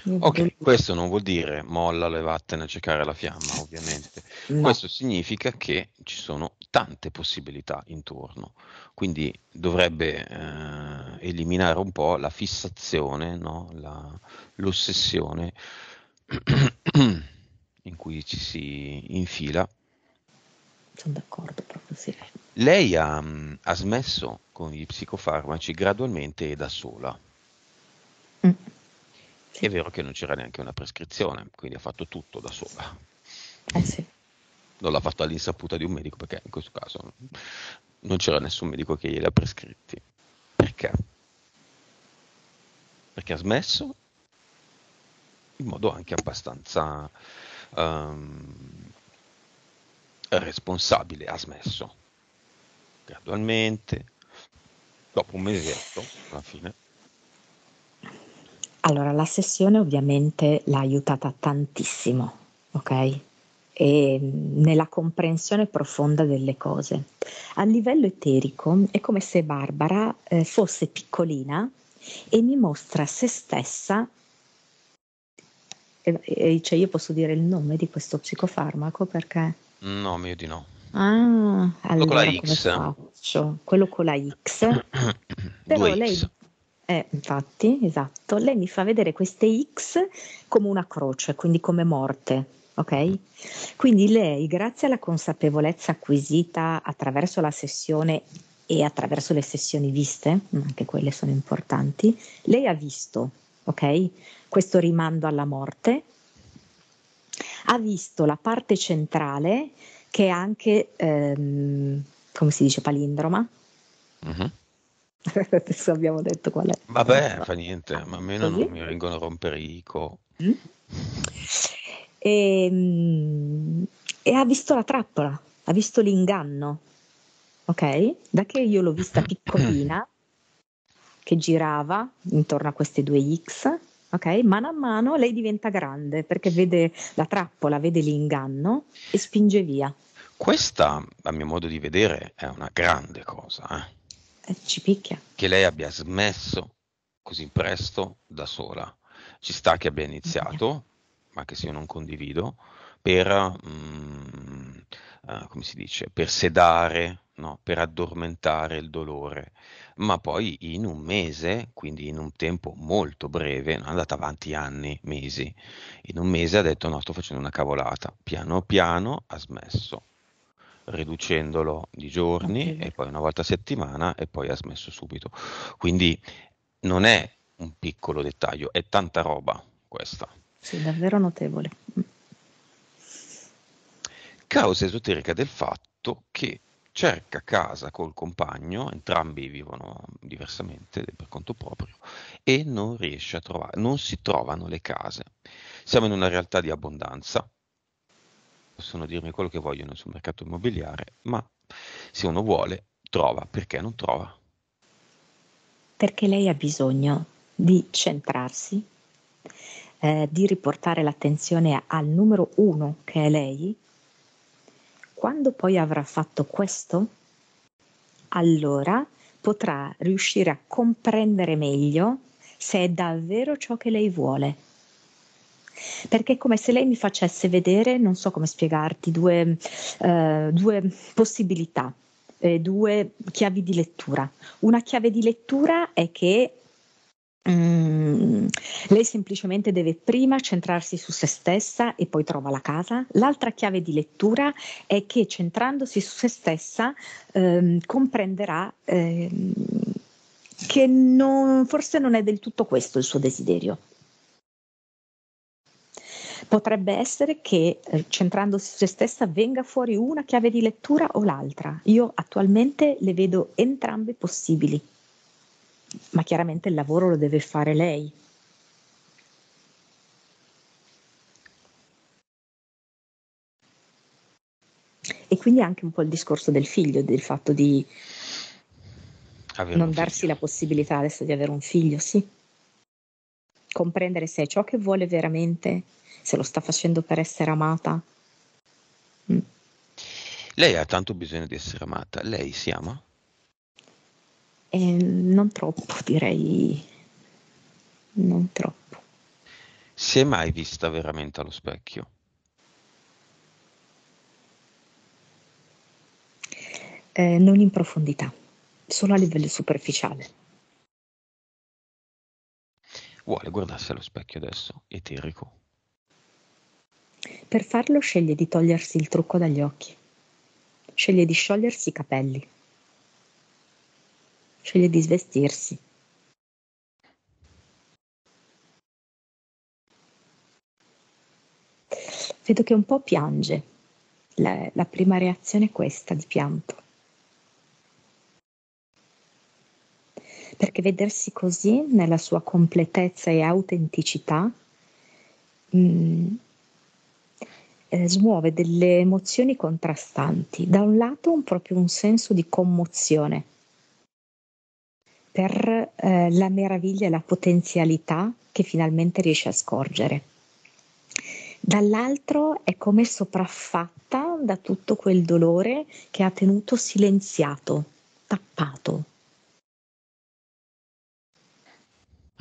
Io vedo Ok, questo non vuol dire mollalo e vattene a cercare la fiamma, ovviamente. no. Questo significa che ci sono tante possibilità intorno, quindi dovrebbe eliminare un po' la fissazione, no? L'ossessione in cui ci si infila. Sono d'accordo proprio, sì. Lei ha smesso con gli psicofarmaci gradualmente e da sola. Mm, È sì, vero che non c'era neanche una prescrizione, quindi ha fatto tutto da sola. sì. Non l'ha fatto all'insaputa di un medico perché in questo caso non c'era nessun medico che glieli ha prescritti. Perché? Perché ha smesso in modo anche abbastanza ehm, responsabile. Ha smesso gradualmente, dopo un mesetto, alla fine. Allora, la sessione ovviamente l'ha aiutata tantissimo, ok? E nella comprensione profonda delle cose. A livello eterico è come se Barbara fosse piccolina e mi mostra se stessa, cioè io posso dire il nome di questo psicofarmaco perché... No, meglio di no. Ah, Quello con la allora come X. faccio? Quello con la X, però lei, 2X. infatti, esatto, lei mi fa vedere queste X come una croce, quindi come morte, ok? Quindi lei, grazie alla consapevolezza acquisita attraverso la sessione e attraverso le sessioni viste, anche quelle sono importanti, lei ha visto, ok? Questo rimando alla morte, ha visto la parte centrale che è anche, come si dice, palindroma. Mhm. Adesso abbiamo detto qual è. Vabbè, fa niente, ma almeno non Così. mi vengono a rompere i co. Mm. E ha visto la trappola, ha visto l'inganno, ok? Da che io l'ho vista piccolina, che girava intorno a queste due X, ok? Mano a mano lei diventa grande perché vede la trappola, vede l'inganno e spinge via. Questa, a mio modo di vedere, è una grande cosa, Ci picchia. che lei abbia smesso così presto da sola. Ci sta che abbia iniziato, anche se io non condivido, per, come si dice, per sedare, no? Per addormentare il dolore, ma poi in un mese, quindi in un tempo molto breve, non è andata avanti anni, mesi, in un mese ha detto no, sto facendo una cavolata, piano piano ha smesso, riducendolo di giorni e Notevole. poi una volta a settimana e poi ha smesso subito. Quindi non è un piccolo dettaglio, è tanta roba questa. Sì, davvero notevole. Causa esoterica del fatto che cerca casa col compagno, entrambi vivono diversamente per conto proprio, e non riesce a trovare, non si trovano le case. Siamo in una realtà di abbondanza, possono dirmi quello che vogliono sul mercato immobiliare, ma se uno vuole, trova, perché non trova? Perché lei ha bisogno di centrarsi, di riportare l'attenzione al numero uno che è lei. Quando poi avrà fatto questo, allora potrà riuscire a comprendere meglio se è davvero ciò che lei vuole. Perché è come se lei mi facesse vedere, non so come spiegarti, due possibilità, due chiavi di lettura. Una chiave di lettura è che lei semplicemente deve prima centrarsi su se stessa e poi trova la casa. L'altra chiave di lettura è che centrandosi su se stessa comprenderà che forse non è del tutto questo il suo desiderio. Potrebbe essere che centrandosi su se stessa venga fuori una chiave di lettura o l'altra. Io attualmente le vedo entrambe possibili, ma chiaramente il lavoro lo deve fare lei. E quindi anche un po' il discorso del figlio, del fatto di Avere un non darsi figlio. la possibilità adesso di avere un figlio, sì. Comprendere se è ciò che vuole veramente, se lo sta facendo per essere amata. Mm. Lei ha tanto bisogno di essere amata, lei si ama? E non troppo, direi, non troppo. Si è mai vista veramente allo specchio? Non in profondità, solo a livello superficiale. Vuole guardarsi allo specchio adesso, eterico. Per farlo sceglie di togliersi il trucco dagli occhi, sceglie di sciogliersi i capelli, sceglie di svestirsi. Vedo che un po' piange. La prima reazione è questa, di pianto. Perché vedersi così, nella sua completezza e autenticità, mh, smuove delle emozioni contrastanti. Da un lato proprio un senso di commozione per la meraviglia e la potenzialità che finalmente riesce a scorgere. Dall'altro è come sopraffatta da tutto quel dolore che ha tenuto silenziato, tappato.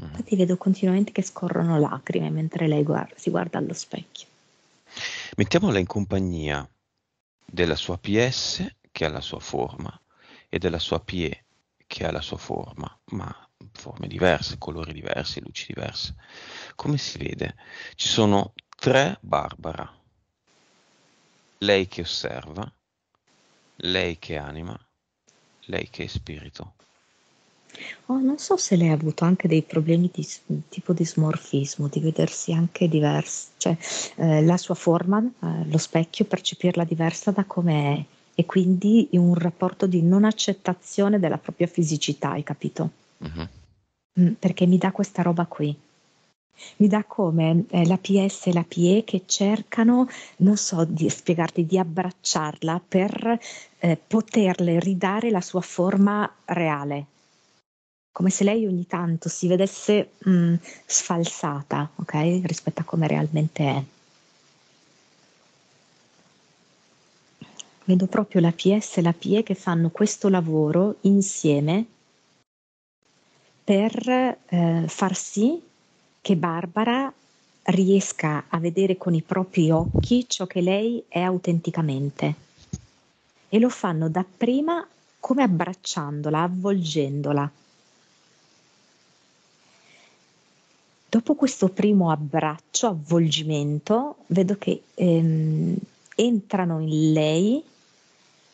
Mhm. Infatti vedo continuamente che scorrono lacrime mentre lei si guarda allo specchio. Mettiamola in compagnia della sua PS che ha la sua forma e della sua PE che ha la sua forma, ma forme diverse, colori diversi, luci diverse. Come si vede? Ci sono tre Barbara, lei che osserva, lei che anima, lei che è spirito. Oh, non so se lei ha avuto anche dei problemi di tipo di smorfismo, di vedersi anche diversa, cioè la sua forma, lo specchio, percepirla diversa da come è e quindi in un rapporto di non accettazione della propria fisicità, hai capito? Mhm. Perché mi dà questa roba qui. Mi dà come la PS e la PE che cercano, non so di spiegarti, di abbracciarla per poterle ridare la sua forma reale. Come se lei ogni tanto si vedesse sfalsata, ok? Rispetto a come realmente è. Vedo proprio la PS e la PE che fanno questo lavoro insieme per far sì che Barbara riesca a vedere con i propri occhi ciò che lei è autenticamente. E lo fanno dapprima come abbracciandola, avvolgendola. Dopo questo primo abbraccio, avvolgimento, vedo che entrano in lei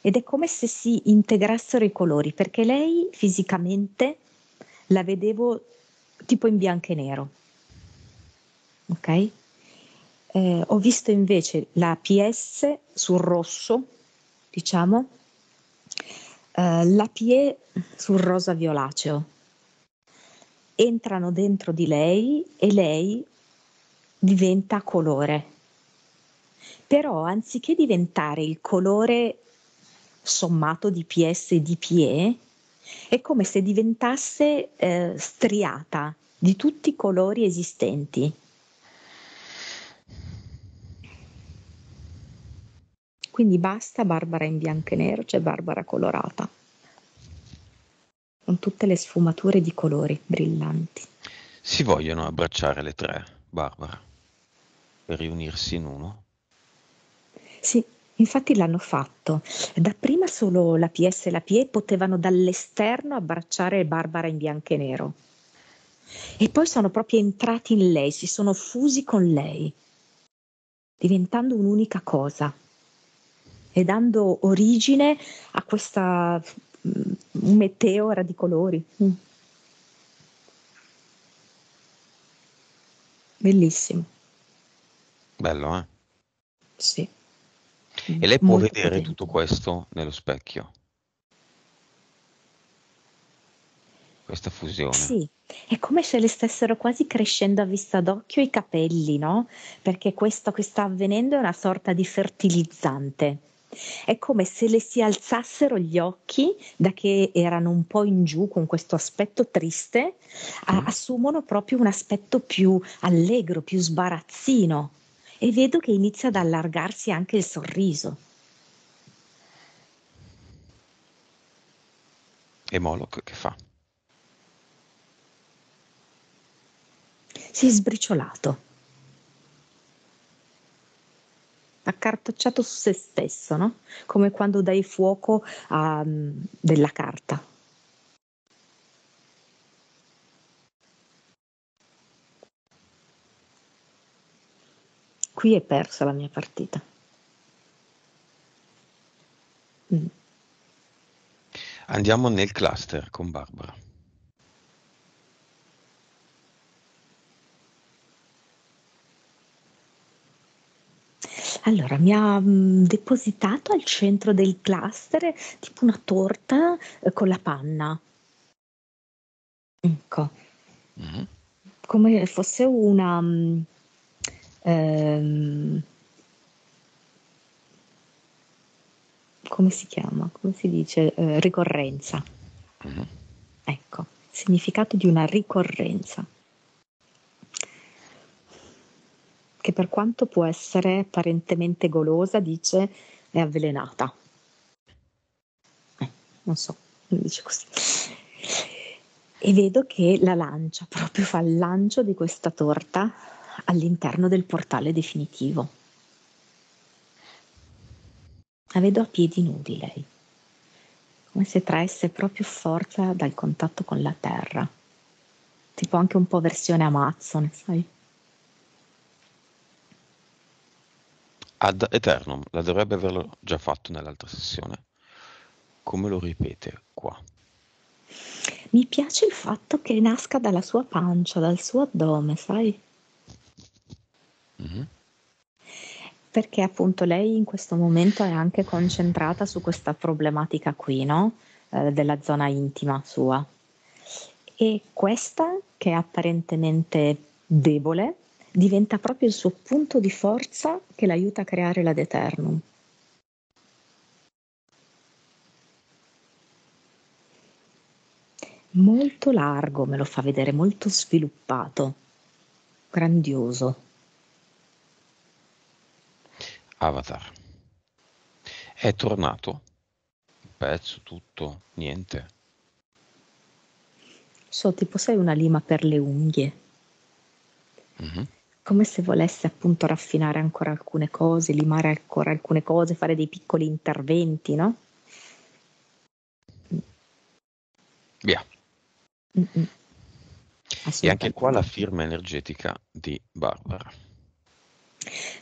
ed è come se si integrassero i colori, perché lei fisicamente la vedevo tipo in bianco e nero, ok? Ho visto invece la PS sul rosso, diciamo, la PE sul rosa violaceo. Entrano dentro di lei e lei diventa colore. Però anziché diventare il colore sommato di PS e di PE, è come se diventasse striata di tutti i colori esistenti. Quindi basta Barbara in bianco e nero, c'è Barbara colorata, con tutte le sfumature di colori brillanti. Si vogliono abbracciare le tre, Barbara, per riunirsi in uno? Sì, infatti l'hanno fatto. Dapprima solo la PS e la PE potevano dall'esterno abbracciare Barbara in bianco e nero. E poi sono proprio entrati in lei, si sono fusi con lei, diventando un'unica cosa e dando origine a questa meteora di colori. Bellissimo, Bello, eh? sì, E lei può molto vedere tutto potente. questo nello specchio, questa fusione. Sì, è come se le stessero quasi crescendo a vista d'occhio i capelli, no? Perché questo che sta avvenendo è una sorta di fertilizzante. È come se le si alzassero gli occhi da che erano un po' in giù con questo aspetto triste, Mm? assumono proprio un aspetto più allegro, più sbarazzino. E vedo che inizia ad allargarsi anche il sorriso. E Moloch che fa? Si è sbriciolato, accartocciato su se stesso, no? Come quando dai fuoco a della carta. Qui è persa la mia partita. Mm. Andiamo nel cluster con Barbara. Allora, mi ha depositato al centro del cluster tipo una torta con la panna. Ecco, Mhm. come fosse una ehm, come si chiama? Come si dice? Ricorrenza. Mhm. Ecco, il significato di una ricorrenza, che per quanto può essere apparentemente golosa, dice è avvelenata. Non so, mi dice così. E vedo che la lancia, proprio fa il lancio di questa torta all'interno del portale definitivo. La vedo a piedi nudi lei, come se traesse proprio forza dal contatto con la terra, tipo anche un po' versione Amazzone, sai? Ad Eternum, la dovrebbe averlo già fatto nell'altra sessione. Come lo ripete qua? Mi piace il fatto che nasca dalla sua pancia, dal suo addome, sai? Mhm. Perché appunto lei in questo momento è anche concentrata su questa problematica qui, no? Della zona intima sua. E questa, che è apparentemente debole, diventa proprio il suo punto di forza che l'aiuta a creare l'ad eternum. Molto largo, me lo fa vedere, molto sviluppato, grandioso. Avatar. È tornato? Un pezzo, tutto, niente. So, tipo sei una lima per le unghie, Mhm. come se volesse appunto raffinare ancora alcune cose, limare ancora alcune cose, fare dei piccoli interventi, no? Via. Mm-mm, E anche qua la assolutamente. firma energetica di Barbara.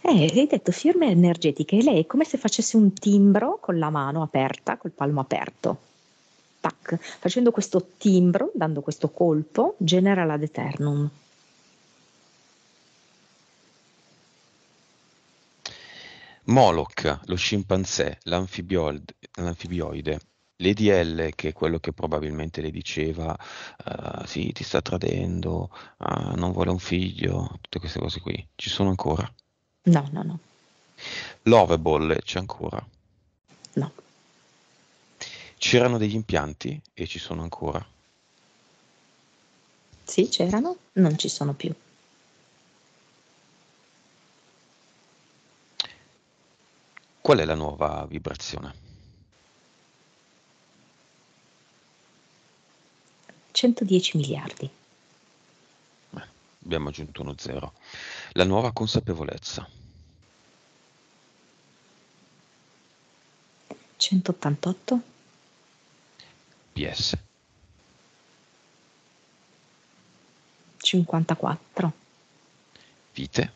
Hai detto firme energetiche e lei è come se facesse un timbro con la mano aperta, col palmo aperto. Tac, facendo questo timbro, dando questo colpo, genera l'ad eternum. Moloch, lo scimpanzé, l'anfibioide, Lady L, che è quello che probabilmente le diceva, sì, ti sta tradendo, non vuole un figlio, tutte queste cose qui, ci sono ancora. No, no, no, Lovable c'è ancora. no. C'erano degli impianti e ci sono ancora. Sì, c'erano, non ci sono più. Qual è la nuova vibrazione? 110 miliardi. Beh, abbiamo aggiunto uno zero. La nuova consapevolezza. 188, PS. 54, Vite.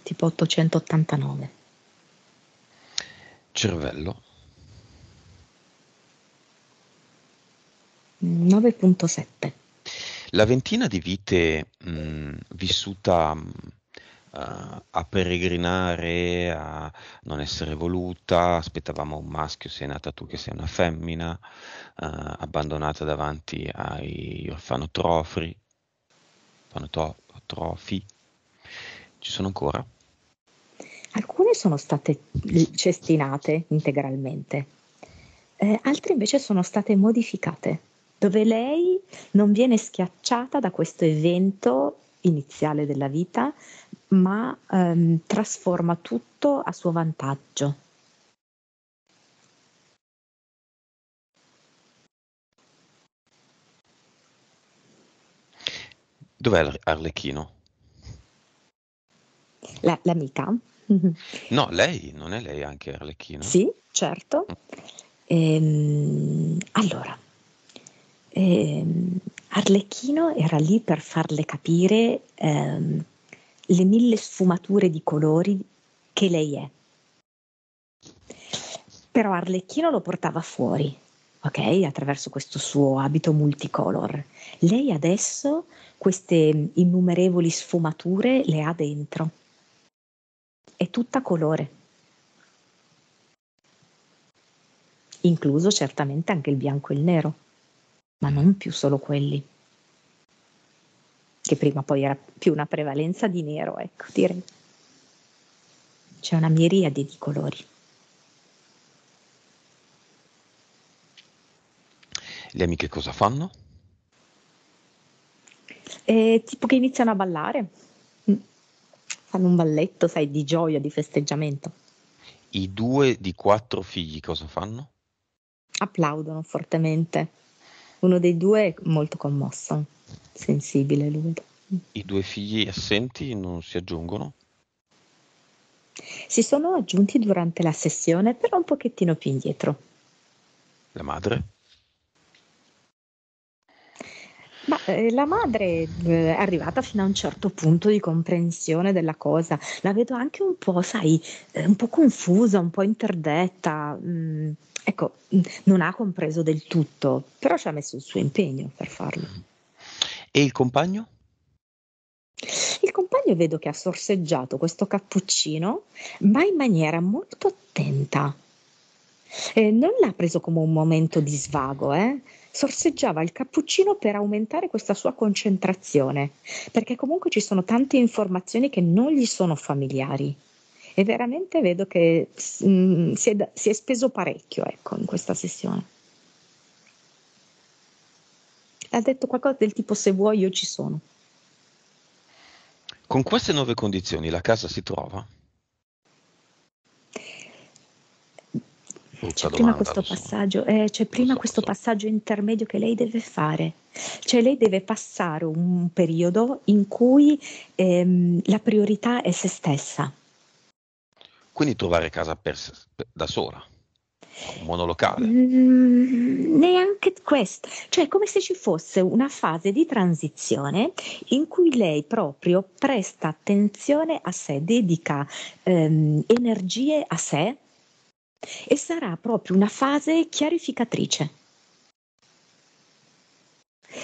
tipo 889, Cervello. 9.7. La ventina di vite vissuta a peregrinare, a non essere voluta, aspettavamo un maschio, sei nata tu che sei una femmina, abbandonata davanti ai orfanotrofi, ci sono ancora? Alcune sono state cestinate integralmente, altre invece sono state modificate, dove lei non viene schiacciata da questo evento iniziale della vita, ma trasforma tutto a suo vantaggio. Dov'è Arlecchino? L'amica? No, lei, non è lei anche Arlecchino? Sì, certo. Allora, Arlecchino era lì per farle capire le 1000 sfumature di colori che lei è. Però Arlecchino lo portava fuori, ok? Attraverso questo suo abito multicolor. Lei adesso queste innumerevoli sfumature le ha dentro. È tutta colore, incluso certamente anche il bianco e il nero, ma Mhm. non più solo quelli, che prima poi era più una prevalenza di nero, ecco, direi. C'è una miriade di colori. Le amiche cosa fanno? Tipo che iniziano a ballare. Mm. Fanno un balletto, sai, di gioia, di festeggiamento. I 2 di 4 figli cosa fanno? Applaudono fortemente. Uno dei due è molto commosso, sensibile lui. I 2 figli assenti non si aggiungono? Si sono aggiunti durante la sessione, però un pochettino più indietro. La madre? Ma la madre è arrivata fino a un certo punto di comprensione della cosa. La vedo anche un po', sai, un po' confusa, un po' interdetta. Ecco, non ha compreso del tutto, però ci ha messo il suo impegno per farlo. E il compagno? Il compagno vedo che ha sorseggiato questo cappuccino, ma in maniera molto attenta. Non l'ha preso come un momento di svago, sorseggiava il cappuccino per aumentare questa sua concentrazione, perché comunque ci sono tante informazioni che non gli sono familiari e veramente vedo che si è speso parecchio, ecco, in questa sessione. Ha detto qualcosa del tipo: "Se vuoi io ci sono". Con queste nuove condizioni la casa si trova? Brutta domanda, lo so. C'è Lo prima so, lo questo so. passaggio intermedio che lei deve fare. Cioè lei deve passare un periodo in cui la priorità è se stessa. Quindi trovare casa da sola, un monolocale. Neanche questo, cioè è come se ci fosse una fase di transizione in cui lei proprio presta attenzione a sé, dedica energie a sé e sarà proprio una fase chiarificatrice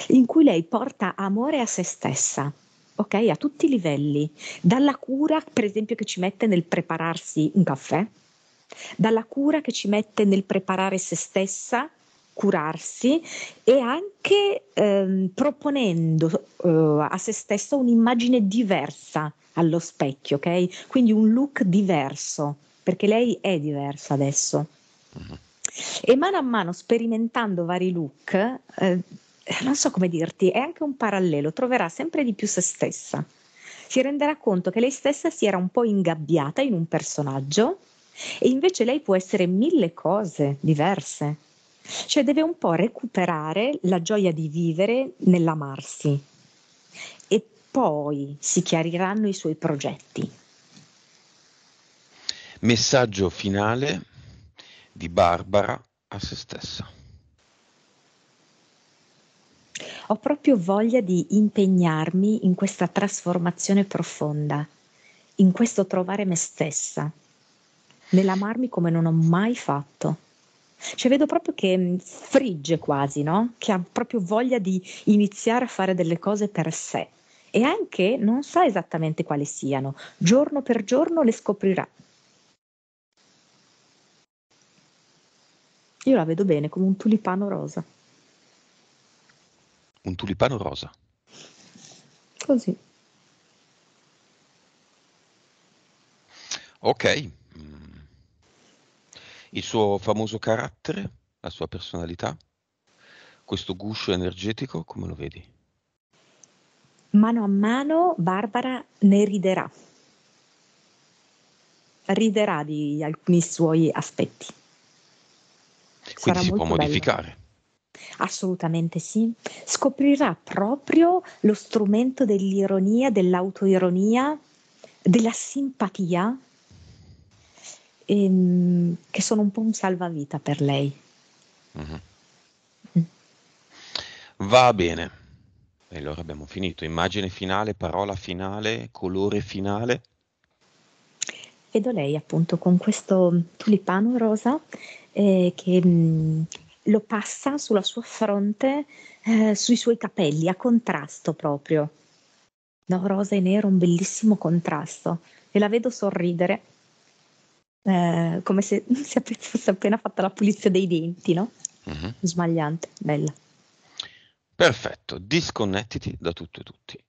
in cui lei porta amore a se stessa, ok? A tutti i livelli, dalla cura, per esempio, che ci mette nel prepararsi un caffè, dalla cura che ci mette nel preparare se stessa, curarsi e anche proponendo a se stessa un'immagine diversa allo specchio, ok? Quindi un look diverso, perché lei è diversa adesso. Mhm. E mano a mano sperimentando vari look, non so come dirti, è anche un parallelo, troverà sempre di più se stessa. Si renderà conto che lei stessa si era un po' ingabbiata in un personaggio e invece lei può essere mille cose diverse. Cioè deve un po' recuperare la gioia di vivere nell'amarsi e poi si chiariranno i suoi progetti. Messaggio finale di Barbara a se stessa. Ho proprio voglia di impegnarmi in questa trasformazione profonda, in questo trovare me stessa, nell'amarmi come non ho mai fatto. Cioè vedo proprio che frigge quasi, no? Che ha proprio voglia di iniziare a fare delle cose per sé e anche non sa esattamente quali siano, giorno per giorno le scoprirà. Io la vedo bene come un tulipano rosa, Un tulipano rosa. così. Ok. Mm. Il suo famoso carattere, la sua personalità, questo guscio energetico, come lo vedi? Mano a mano Barbara ne riderà di alcuni suoi aspetti. Quindi Sarà si può molto bello. modificare. Assolutamente sì. Scoprirà proprio lo strumento dell'ironia, dell'autoironia, della simpatia, che sono un po' un salvavita per lei. Mhm. Mm. Va bene. E allora abbiamo finito. Immagine finale, parola finale, colore finale. Vedo lei appunto con questo tulipano rosa che lo passa sulla sua fronte, sui suoi capelli, a contrasto proprio. No, rosa e nero, un bellissimo contrasto. E la vedo sorridere, come se fosse appena fatta la pulizia dei denti, no? Mhm. Smagliante, bella. Perfetto, disconnettiti da tutto e tutti.